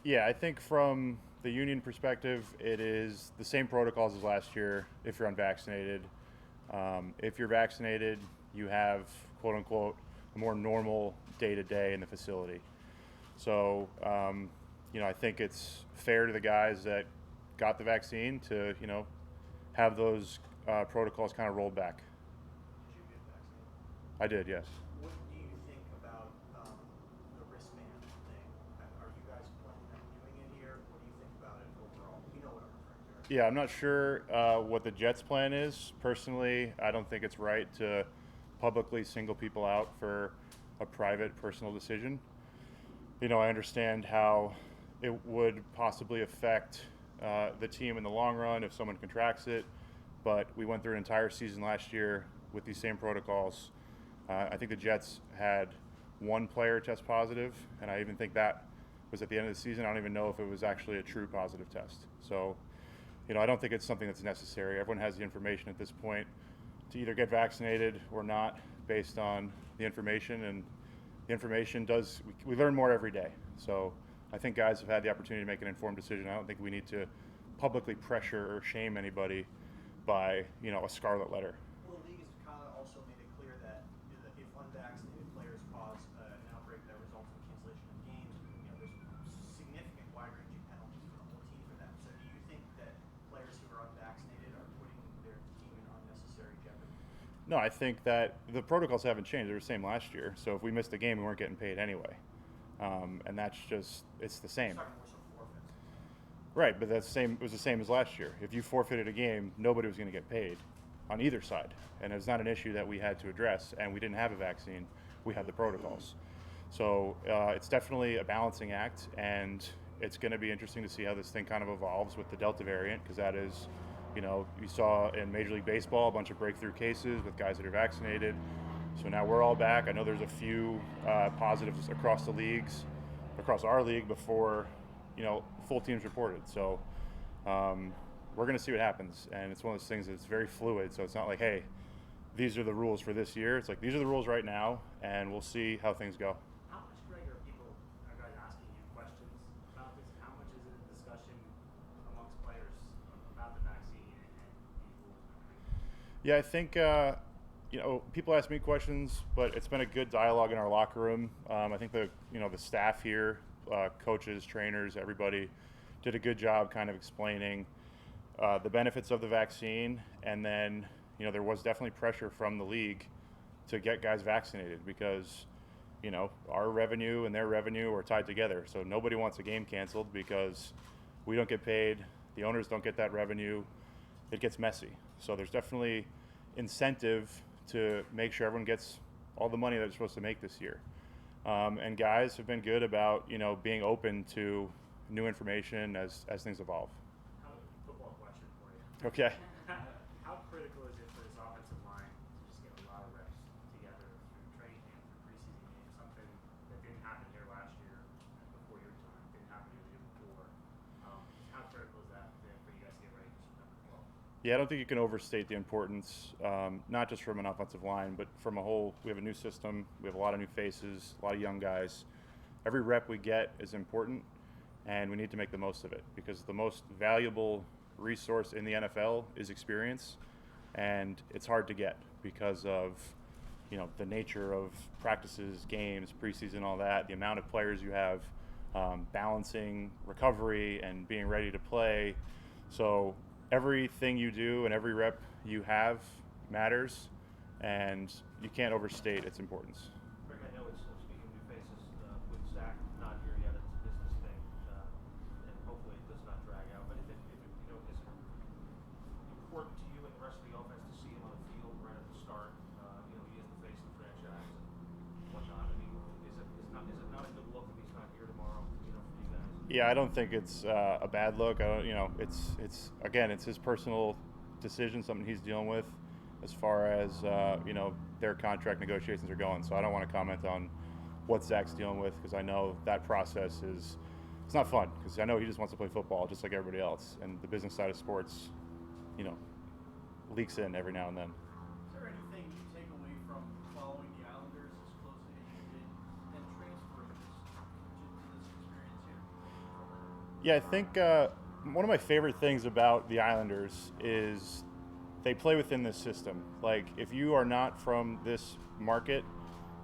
Yeah, I think from the union perspective, it is the same protocols as last year if you're unvaccinated. If you're vaccinated, you have, quote unquote, a more normal day to day in the facility. So, I think it's fair to the guys that got the vaccine to, have those protocols kind of rolled back. Did you get vaccinated? I did, yes. What do you think about the wristband thing? Are you guys planning on doing it here? What do you think about it overall? You know what I'm referring to, right? Yeah, I'm not sure what the Jets' plan is. Personally, I don't think it's right to publicly single people out for a private, personal decision. I understand how it would possibly affect the team in the long run if someone contracts it, but we went through an entire season last year with these same protocols. I think the Jets had one player test positive, and I even think that was at the end of the season. I don't even know if it was actually a true positive test. So, I don't think it's something that's necessary. Everyone has the information at this point to either get vaccinated or not based on the information, and the information does, we learn more every day. So I think guys have had the opportunity to make an informed decision. I don't think we need to publicly pressure or shame anybody by, a scarlet letter. Well, the league has kind of also made it clear that if unvaccinated players cause an outbreak that results in cancellation of games, there's significant wide-ranging penalties for the whole team for that. So, do you think that players who are unvaccinated are putting their team in unnecessary jeopardy? No, I think that the protocols haven't changed. They were the same last year. So if we missed a game, we weren't getting paid anyway. And that's just, it's the You're same. talking more so forfeits. Right, but that's same. It was the same as last year. If you forfeited a game, nobody was going to get paid on either side, and it's not an issue that we had to address. And we didn't have a vaccine; we had the protocols. So it's definitely a balancing act, and it's going to be interesting to see how this thing kind of evolves with the Delta variant, because that is, you saw in Major League Baseball a bunch of breakthrough cases with guys that are vaccinated. So now we're all back. I know there's a few positives across the leagues, across our league before full teams reported. So we're going to see what happens, and it's one of those things that's very fluid. So it's not like, hey, these are the rules for this year. It's like these are the rules right now, and we'll see how things go. How much, Greg, are guys asking you questions about this? How much is it a discussion amongst players about the vaccine and these rules and everything? Yeah, I think people ask me questions, but it's been a good dialogue in our locker room. I think the staff here, coaches, trainers, everybody did a good job kind of explaining the benefits of the vaccine, and then there was definitely pressure from the league to get guys vaccinated because our revenue and their revenue are tied together. So nobody wants a game canceled because we don't get paid, the owners don't get that revenue. It gets messy. So there's definitely incentive to make sure everyone gets all the money that they're supposed to make this year. And guys have been good about being open to new information as things evolve. Football question for you. Okay. How critical is it for this offensive line to just get a lot of reps together through training camp, through preseason games, something that didn't happen here last year before your time, didn't happen here the year before? How critical is that for you guys to get ready for September 12th? Yeah, I don't think you can overstate the importance, not just from an offensive line, but from a whole. We have a new system. We have a lot of new faces, a lot of young guys. Every rep we get is important, and we need to make the most of it because the most valuable resource in the NFL is experience, and it's hard to get because of the nature of practices, games, preseason, all that. The amount of players you have, balancing recovery and being ready to play. So everything you do and every rep you have matters, and you can't overstate its importance. Greg, I know it's speaking of new faces with Zach not here yet. It's a business thing, and hopefully it does not drag out. But if it is it important to you and the rest of the offense to see him on the field right at the start? He is the face of the franchise and whatnot. I mean, is it not a good look if he's not here tomorrow? For you guys. Yeah, I don't think it's a bad look. I don't, it's again, it's his personal decision, something he's dealing with, as far as their contract negotiations are going. So I don't want to comment on what Zach's dealing with because I know that process is it's not fun because I know he just wants to play football just like everybody else, and the business side of sports, you know, leaks in every now and then. Is there anything you take away from following the Islanders as closely as you did and transferring to this experience here? Yeah, I think one of my favorite things about the Islanders is they play within this system. Like, if you are not from this market,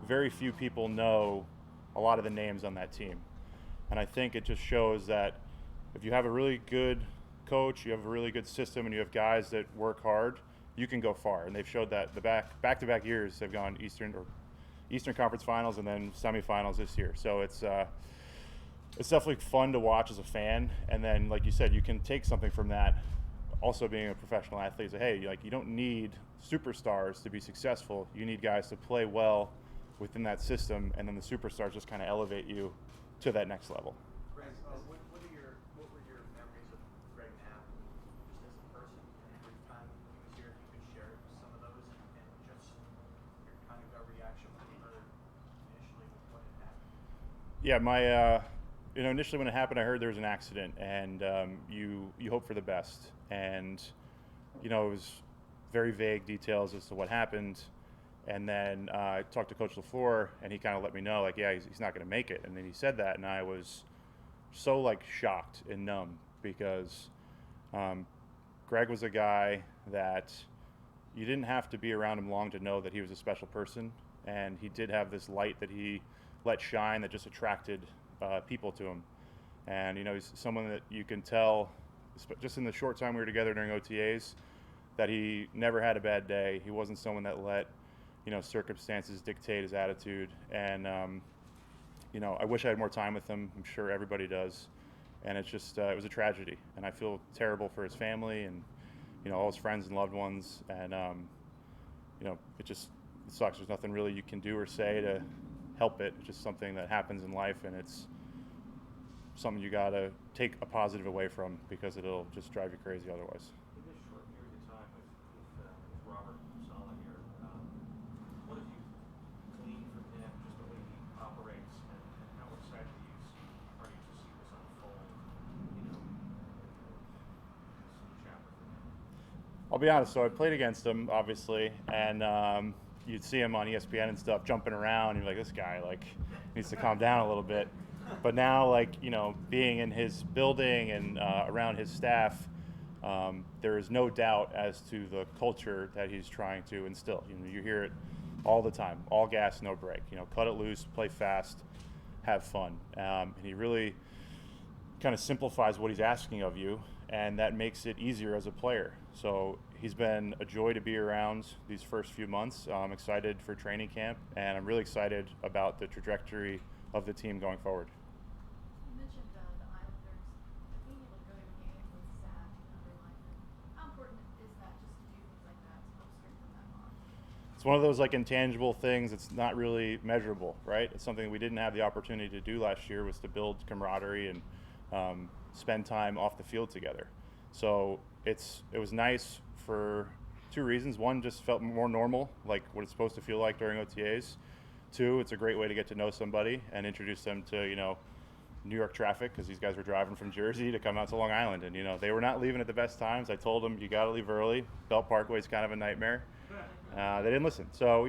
very few people know a lot of the names on that team. And I think it just shows that if you have a really good coach, you have a really good system, and you have guys that work hard, you can go far. And they've showed that the back-to-back years they've gone Eastern Conference Finals and then semifinals this year. So it's definitely fun to watch as a fan. And then, like you said, you can take something from that. Also, being a professional athlete, say, hey, like, you don't need superstars to be successful. You need guys to play well within that system, and then the superstars just kind of elevate you to that next level. Greg, what were your memories of Greg Knapp, just as a person and the brief time he was here? If you could share some of those and just your kind of gut reaction when you heard initially what had happened. Yeah, initially when it happened, I heard there was an accident, and you hope for the best. And, it was very vague details as to what happened. And then I talked to Coach LaFleur, and he kind of let me know, like, yeah, he's not going to make it. And then he said that, and I was so, like, shocked and numb because Greg was a guy that you didn't have to be around him long to know that he was a special person. And he did have this light that he let shine that just attracted people to him. And, he's someone that you can tell, just in the short time we were together during OTAs, that he never had a bad day. He wasn't someone that let circumstances dictate his attitude. And, I wish I had more time with him. I'm sure everybody does. And it's just, it was a tragedy. And I feel terrible for his family and, all his friends and loved ones. And, it sucks. There's nothing really you can do or say to help it. It's just something that happens in life, and it's something you got to take a positive away from because it'll just drive you crazy otherwise. In this short period of time with Robert Saleh here, what have you gleaned from him, just the way he operates, and how excited are you to see this unfold, in this new chapter for him? I'll be honest. So I played against him, obviously, and you'd see him on ESPN and stuff jumping around. And you're like, this guy needs to calm down a little bit. But now, being in his building and around his staff, there is no doubt as to the culture that he's trying to instill. You hear it all the time: all gas, no brake. Cut it loose, play fast, have fun. And he really kind of simplifies what he's asking of you, and that makes it easier as a player. So he's been a joy to be around these first few months. I'm excited for training camp, and I'm really excited about the trajectory of the team going forward. You mentioned the Islanders being able to go to a game with Zach and other linemen. How important is that just to do things like that to help strengthen that bond? It's one of those intangible things that's not really measurable, right? It's something we didn't have the opportunity to do last year, was to build camaraderie and spend time off the field together. So it was nice for two reasons. One, just felt more normal, like what it's supposed to feel like during OTAs. Two, it's a great way to get to know somebody and introduce them to, New York traffic, because these guys were driving from Jersey to come out to Long Island. And, they were not leaving at the best times. I told them, you got to leave early. Belt Parkway is kind of a nightmare. They didn't listen. So,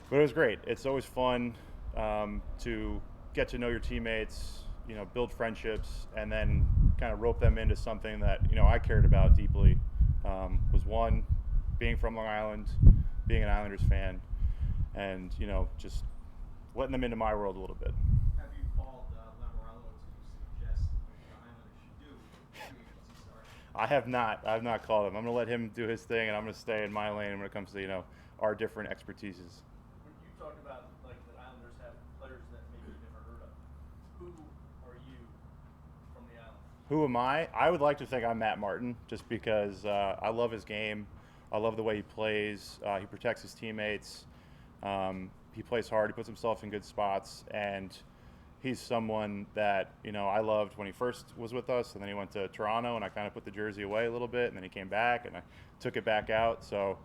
but it was great. It's always fun to get to know your teammates, build friendships, and then kind of rope them into something that, I cared about deeply. Was one, being from Long Island, being an Islanders fan, and just letting them into my world a little bit. Have you called Lamoriello to suggest what the Islanders should do with free agency start? I have not called him. I'm going to let him do his thing, and I'm going to stay in my lane when it comes to our different expertises. When you talk about the Islanders have players that maybe you've never heard of, who are you from the Islanders? Who am I? I would like to think I'm Matt Martin, just because I love his game. I love the way he plays. He protects his teammates. He plays hard. He puts himself in good spots, and he's someone that I loved when he first was with us, and then he went to Toronto, and I kind of put the jersey away a little bit, and then he came back, and I took it back out. So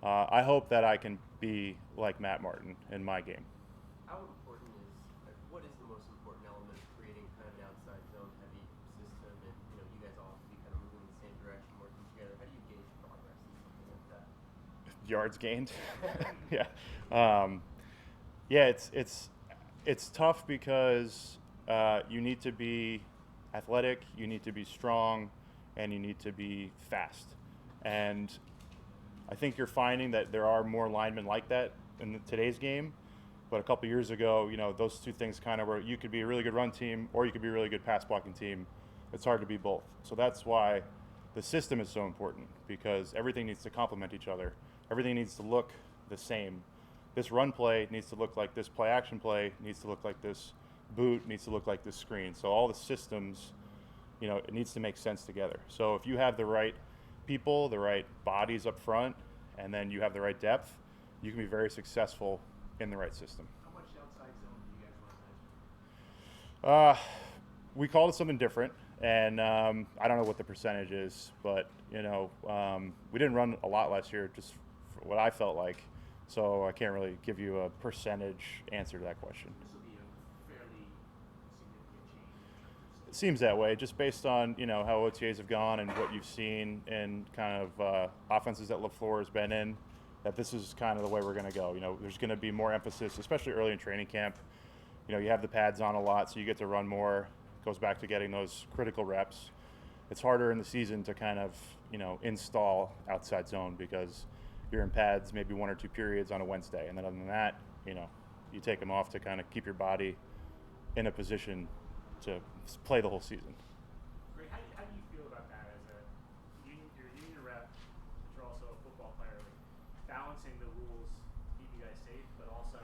I hope that I can be like Matt Martin in my game. How important what is the most important element of creating kind of an outside zone heavy system, and you guys all have to be kind of moving in the same direction, working together? How do you gauge progress in something like that? Yards gained. Yeah. Yeah, it's tough because you need to be athletic, you need to be strong, and you need to be fast. And I think you're finding that there are more linemen like that in today's game. But a couple years ago, those two things kind of were, you could be a really good run team or you could be a really good pass blocking team. It's hard to be both. So that's why the system is so important, because everything needs to complement each other. Everything needs to look the same. This run play needs to look like this play action play, needs to look like this boot, needs to look like this screen. So all the systems, it needs to make sense together. So if you have the right people, the right bodies up front, and then you have the right depth, you can be very successful in the right system. How much outside zone do you guys run last year? We called it something different, and I don't know what the percentage is, but we didn't run a lot last year, just for what I felt like. So I can't really give you a percentage answer to that question. This will be a fairly significant change in terms of It seems that way, just based on how OTAs have gone and what you've seen in kind of offenses that LaFleur has been in. That this is kind of the way we're going to go. There's going to be more emphasis, especially early in training camp. You have the pads on a lot, so you get to run more. Goes back to getting those critical reps. It's harder in the season to kind of install outside zone because you're in pads maybe 1 or 2 periods on a Wednesday, and then other than that, you take them off to kind of keep your body in a position to play the whole season. Ray, how do you feel about that as you're a union rep, but you're also a football player, like balancing the rules to keep you guys safe, but also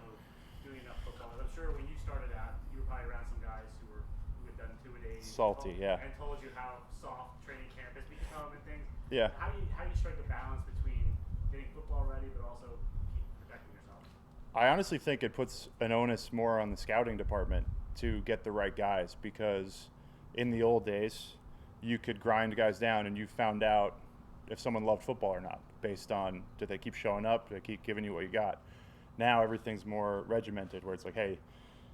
doing enough football? I'm sure when you started out, you were probably around some guys who had done 2-a-days, Salty, yeah. and told you how soft training camp has become and things. Yeah. How do you strike the balance between getting football ready, but also keep protecting yourself? I honestly think it puts an onus more on the scouting department to get the right guys, because in the old days, you could grind guys down and you found out if someone loved football or not based on, did they keep showing up, did they keep giving you what you got. Now everything's more regimented, where it's like, hey,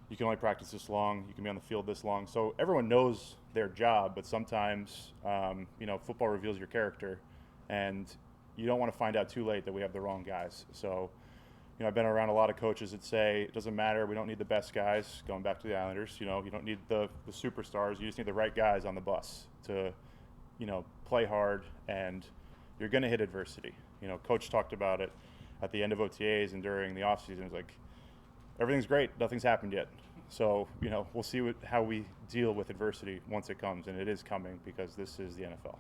you can only practice this long, you can be on the field this long. So everyone knows their job, but sometimes football reveals your character, and you don't want to find out too late that we have the wrong guys. So I've been around a lot of coaches that say it doesn't matter, we don't need the best guys, going back to the Islanders, you don't need the superstars, you just need the right guys on the bus to play hard, and you're going to hit adversity. Coach talked about it at the end of OTAs and during the offseason. It was like, everything's great, nothing's happened yet. So we'll see how we deal with adversity once it comes, and it is coming, because this is the NFL.